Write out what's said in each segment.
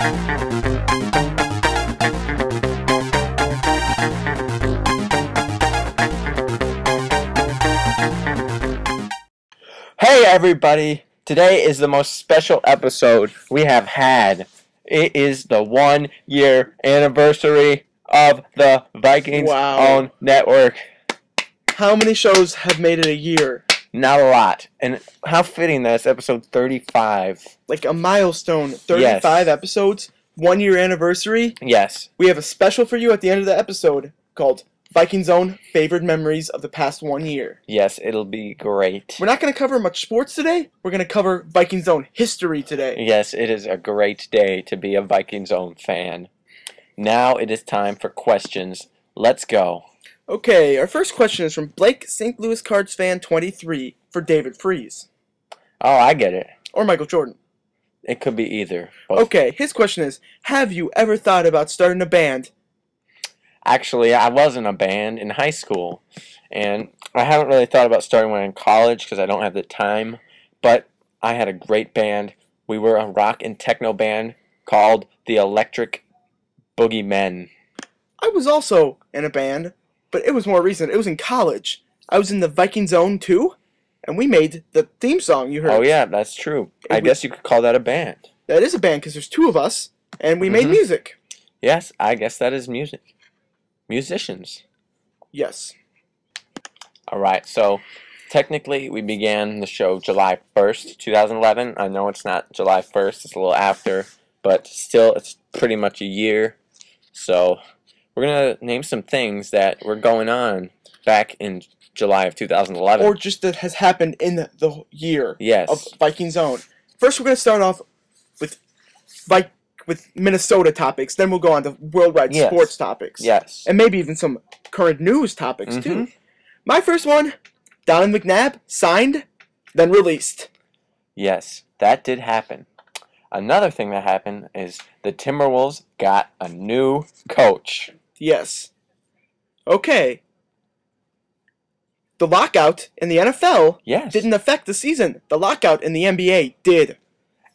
Hey everybody! Today is the most special episode we have had. It is the 1-year anniversary of the VikingsOwn network. How many shows have made it a year? Not a lot. And how fitting that it's episode 35. Like a milestone. 35 episodes, 1-year anniversary. Yes. We have a special for you at the end of the episode called VikingsOwn Favorite Memories of the Past 1 Year. Yes, it'll be great. We're not going to cover much sports today. We're going to cover VikingsOwn history today. Yes, it is a great day to be a VikingsOwn fan. Now it is time for questions. Let's go. Okay, our first question is from Blake St. Louis Cards fan 23 for David Freese. Oh, I get it. Or Michael Jordan. It could be either. Both. Okay, his question is, have you ever thought about starting a band? Actually, I was in a band in high school, and I haven't really thought about starting one in college because I don't have the time, but I had a great band. We were a rock and techno band called the Electric Boogeymen. I was also in a band, but it was more recent. It was in college. I was in the VikingsOwn too, and we made the theme song you heard. Oh yeah, that's true. I guess you could call that a band. That is a band because there's two of us, and we made music. Yes, I guess that is music. Musicians. Yes. Alright, so technically we began the show July 1st, 2011. I know it's not July 1st, it's a little after, but still it's pretty much a year. So we're going to name some things that were going on back in July of 2011. Or just that has happened in the year of VikingsOwn. First we're going to start off with Minnesota topics, then we'll go on to worldwide sports topics. Yes. And maybe even some current news topics too. My first one, Donovan McNabb signed, then released. Yes, that did happen. Another thing that happened is the Timberwolves got a new coach. Yes. Okay. The lockout in the NFL didn't affect the season. The lockout in the NBA did.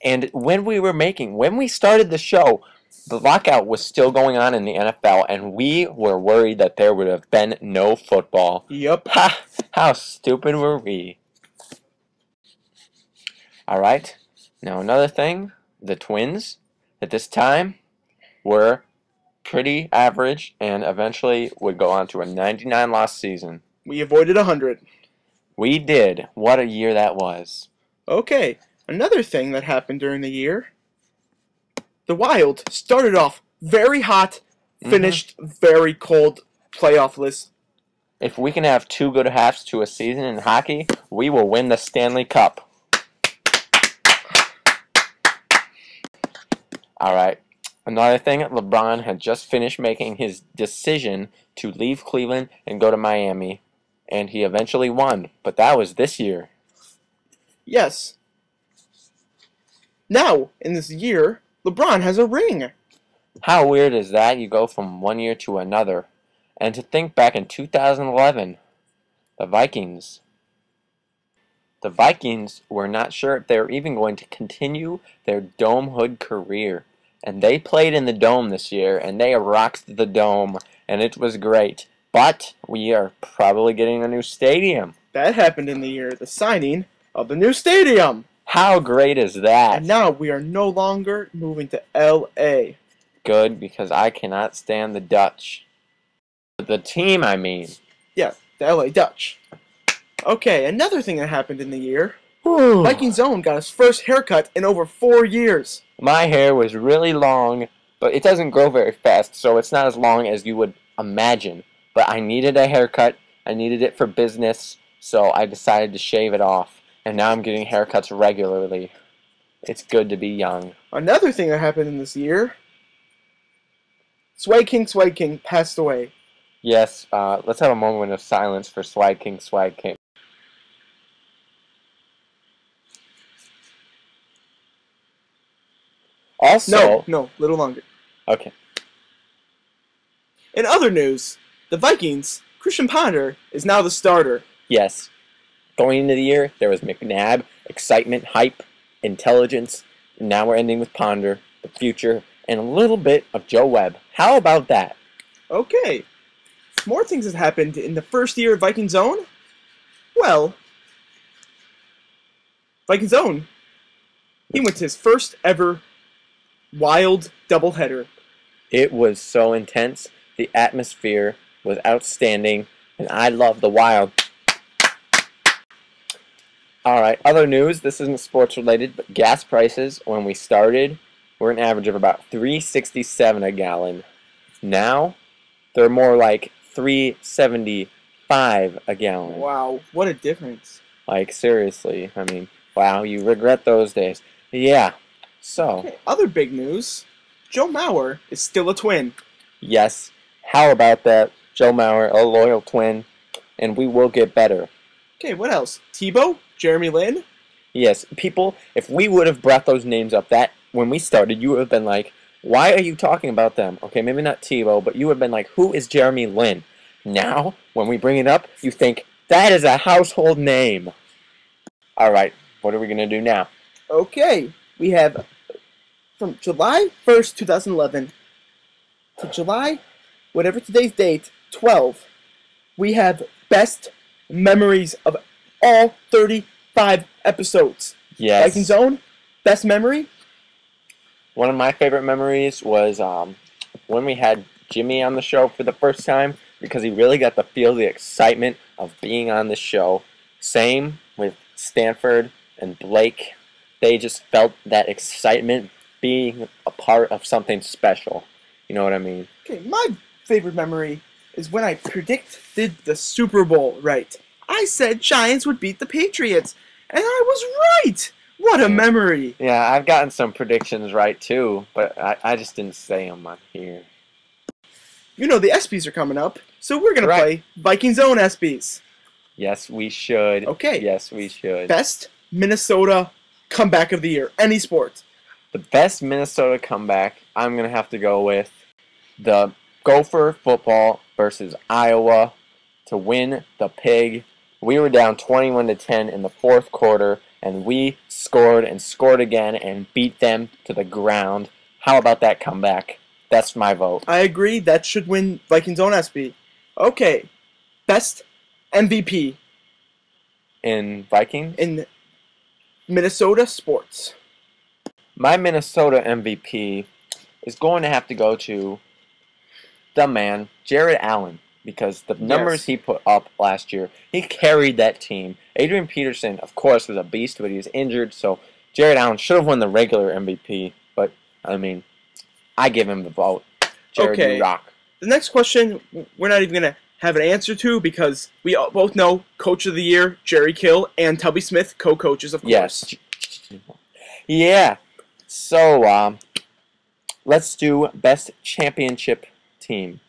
And when we started the show, the lockout was still going on in the NFL, and we were worried that there would have been no football. Yep. Ha! How stupid were we? Alright, now another thing, the Twins, at this time, were pretty average, and eventually would go on to a 99-loss season. We avoided 100. We did. What a year that was. Okay. Another thing that happened during the year, the Wild started off very hot, finished very cold playoff-less. If we can have 2 good halves to a season in hockey, we will win the Stanley Cup. Alright, another thing, LeBron had just finished making his decision to leave Cleveland and go to Miami, and he eventually won, but that was this year. Yes. Now, in this year, LeBron has a ring. How weird is that? You go from one year to another. And to think back in 2011, the Vikings were not sure if they were even going to continue their Dome Hood career. And they played in the Dome this year, and they rocked the Dome, and it was great. But we are probably getting a new stadium. That happened in the year, the signing of the new stadium. How great is that? And now we are no longer moving to L.A. Good, because I cannot stand the Dutch. The team, I mean. Yeah, the L.A. Dutch. Okay, another thing that happened in the year. VikingsOwn got his first haircut in over 4 years. My hair was really long, but it doesn't grow very fast, so it's not as long as you would imagine. But I needed a haircut. I needed it for business, so I decided to shave it off. And now I'm getting haircuts regularly. It's good to be young. Another thing that happened in this year, Swag King passed away. Yes, let's have a moment of silence for Swag King. Also... No, little longer. Okay. In other news, the Vikings, Christian Ponder, is now the starter. Yes. Going into the year, there was McNabb, excitement, hype, intelligence, and now we're ending with Ponder, the future and a little bit of Joe Webb. How about that? Okay. More things have happened in the first year of VikingsOwn. Well, VikingsOwn, he went to his first ever Wild doubleheader. It was so intense. The atmosphere was outstanding, and I love the Wild. Alright, other news. This isn't sports related, but gas prices when we started were an average of about $3.67 a gallon. Now, they're more like $3.75 a gallon. Wow, what a difference. Like, seriously. I mean, wow, you regret those days. Yeah, so. Okay, other big news. Joe Mauer is still a Twin. Yes, how about that? Joe Mauer, a loyal Twin, and we will get better. Okay, what else? Tebow? Jeremy Lin? Yes, people, if we would have brought those names up that when we started, you would have been like, why are you talking about them? Okay, maybe not Tebow, but you would have been like, who is Jeremy Lin? Now, when we bring it up, you think, that is a household name. Alright, what are we going to do now? Okay, we have from July 1st, 2011 to July, whatever today's date, 12, we have best memories of all 35 episodes. Yes. VikingsOwn, best memory? One of my favorite memories was when we had Jimmy on the show for the first time, because he really got to feel the excitement of being on the show. Same with Stanford and Blake. They just felt that excitement being a part of something special. You know what I mean? Okay, my favorite memory is when I predicted the Super Bowl right. I said Giants would beat the Patriots, and I was right! What a memory! Yeah, I've gotten some predictions right too, but I just didn't say them on here. You know the ESPYs are coming up, so we're going to play VikingsOwn ESPYs. Yes, we should. Okay. Yes, we should. Best Minnesota comeback of the year, any sport. The best Minnesota comeback, I'm going to have to go with the Gopher football versus Iowa to win the Pig. We were down 21-10 in the fourth quarter, and we scored and scored again and beat them to the ground. How about that comeback? That's my vote. I agree. That should win VikingsOwn ESPY. Okay. Best MVP. In Vikings? In Minnesota sports. My Minnesota MVP is going to have to go to the man, Jared Allen, because the numbers he put up last year, he carried that team. Adrian Peterson, of course, was a beast, but he was injured, so Jared Allen should have won the regular MVP, but, I mean, I give him the vote. Jared, you rock. The next question, we're not even going to have an answer to because we both know Coach of the Year, Jerry Kill, and Tubby Smith, co-coaches, of course. Yes. Yeah. So, let's do best championship team.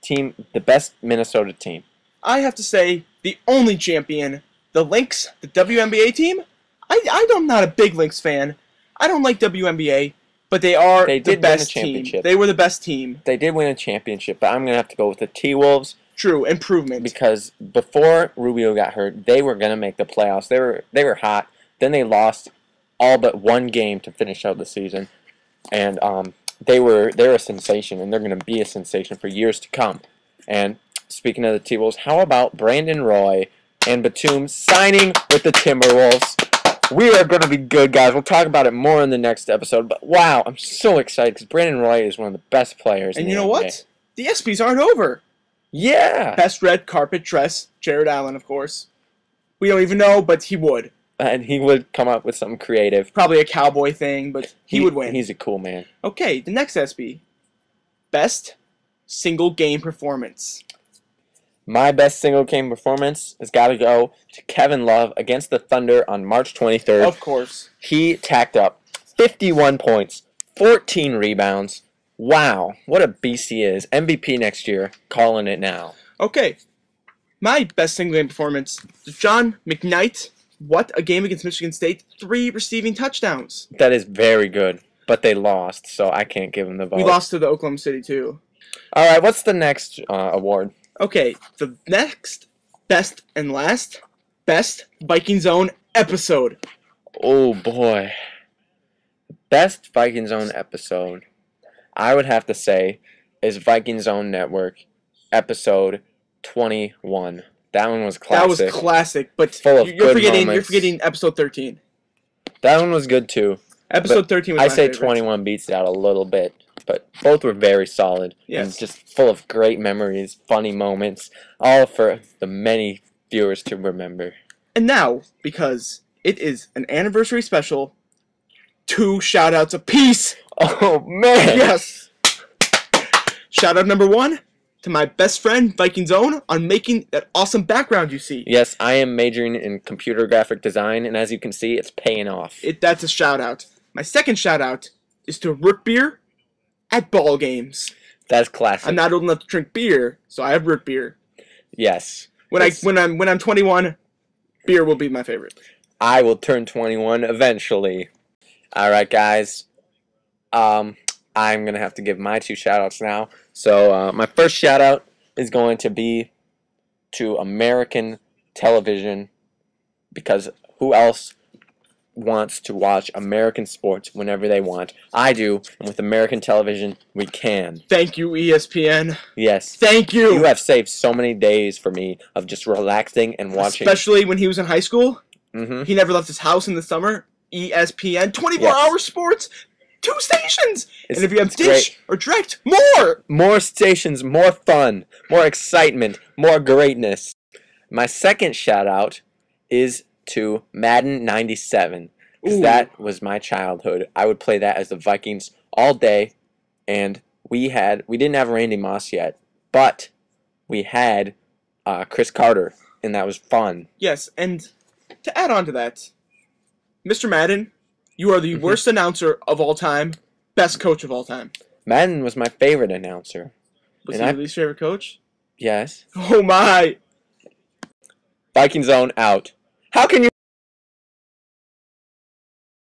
The best Minnesota team. I have to say, the only champion, the Lynx, the WNBA team. I'm not a big Lynx fan. I don't like WNBA, but they are the best team. They were the best team. They did win a championship, but I'm going to have to go with the T-Wolves. True, improvement. Because before Rubio got hurt, they were going to make the playoffs. They were hot. Then they lost all but one game to finish out the season. And they're a sensation, and they're going to be a sensation for years to come. And speaking of the T-Wolves, how about Brandon Roy and Batum signing with the Timberwolves? We are going to be good, guys. We'll talk about it more in the next episode. But wow, I'm so excited because Brandon Roy is one of the best players. And you know what? The ESPYs aren't over. Yeah. Best red carpet dress, Jared Allen, of course. We don't even know, but he would. And he would come up with something creative. Probably a cowboy thing, but he would win. He's a cool man. Okay, the next ESPY. Best single game performance. My best single game performance has got to go to Kevin Love against the Thunder on March 23rd. Of course. He tacked up 51 points, 14 rebounds. Wow, what a beast he is. MVP next year, calling it now. Okay, my best single game performance, John McKnight. What a game against Michigan State. 3 receiving touchdowns. That is very good, but they lost, so I can't give him the vote. We lost to the Oklahoma City, too. All right, what's the next award? Okay, the next best and last best VikingsOwn episode. Oh, boy. Best VikingsOwn episode. I would have to say is VikingsOwn Network, episode 21. That one was classic. That was classic, but full of you're moments. You're forgetting episode 13. That one was good too. Episode 13 was my favorite. 21 beats it out a little bit, but both were very solid. Yes. And just full of great memories, funny moments, all for the many viewers to remember. And now, because it is an anniversary special, 2 shout-outs apiece. Oh, man. Yes. Shout-out number 1 to my best friend, VikingsOwn, on making that awesome background you see. Yes, I am majoring in computer graphic design, and as you can see, it's paying off. That's a shout-out. My second shout-out is to root beer at ball games. That's classic. I'm not old enough to drink beer, so I have root beer. Yes. When I'm 21, beer will be my favorite. I will turn 21 eventually. All right, guys. I'm going to have to give my 2 shout-outs now. So my first shout-out is going to be to American television, because who else wants to watch American sports whenever they want? I do, and with American television, we can. Thank you, ESPN. Yes. Thank you. You have saved so many days for me of just relaxing and watching. Especially when he was in high school. Mm-hmm. He never left his house in the summer. ESPN, 24-hour sports, 2 stations. And if you have Dish or Direct, more! More stations, more fun, more excitement, more greatness. My second shout-out is to Madden 97, because that was my childhood. I would play that as the Vikings all day, and we didn't have Randy Moss yet, but we had Chris Carter, and that was fun. Yes, and to add on to that, Mr. Madden, you are the worst announcer of all time, best coach of all time. Madden was my favorite announcer. Was he your least favorite coach? Yes. Oh my! VikingsOwn out. How can you